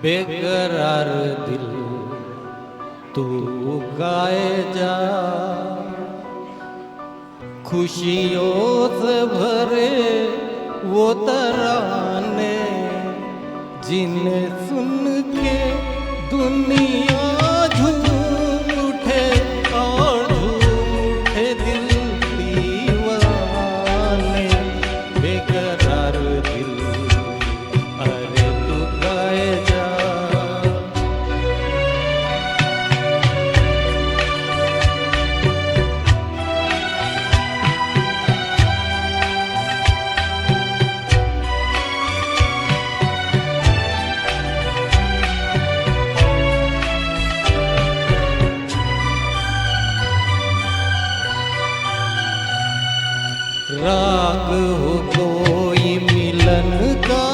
बेकरार दिल तू गाए जा, खुशियों से भरे वो तराने जिन्हें सुन के दुनिया झूम उठे और झूम उठे दिल दीवाने। बेकरार दिल अरे तू गाए जा। राग हो कोई मिलन का,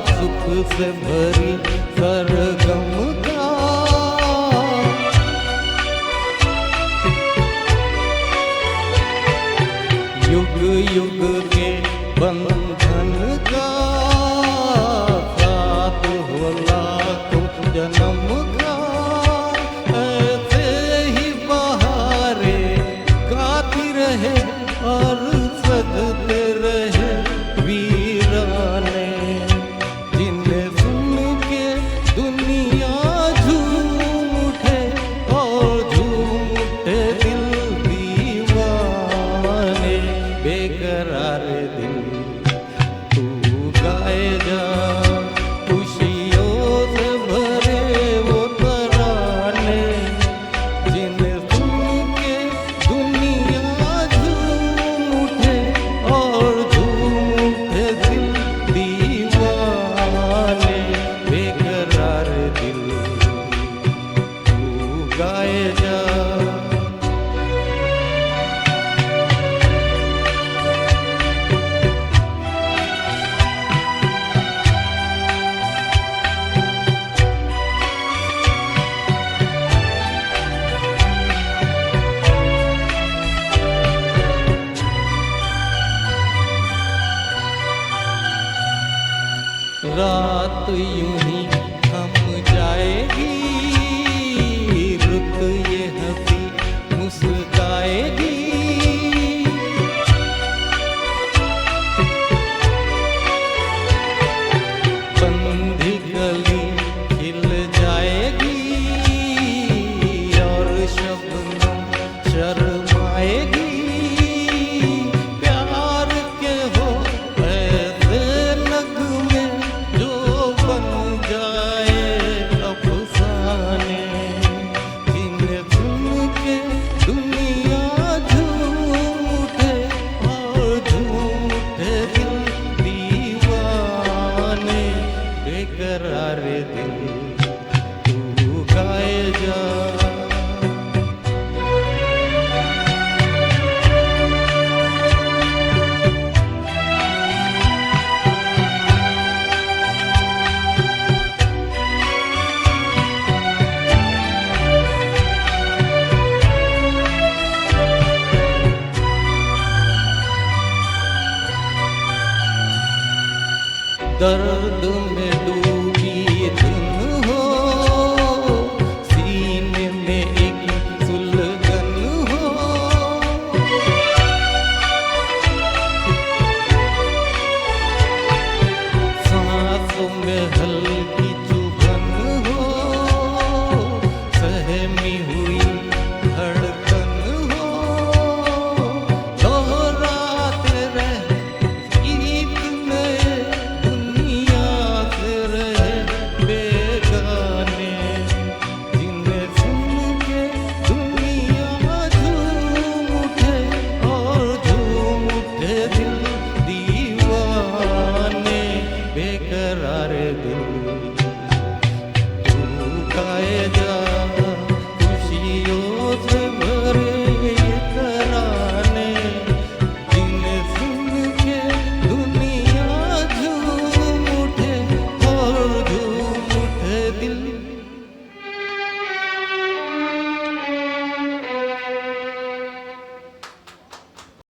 सुख से भरी सरगम का, युग युग के बंधन का, साथ हो लाखों जन्म का। ऐसे ही बहारे गाती रहे और सजते रहे वीराने, जिन्हें सुन के दुनिया झूम उठे और झूम उठे दिल दीवाने। बेकरार दिल तू गाए जा, खुशियों से भरे वो तराने जिन्हें सुन के दुनिया और झूम उठे दिल दीवाने। बेकरार दिल तू गाए जा। रात यूं ही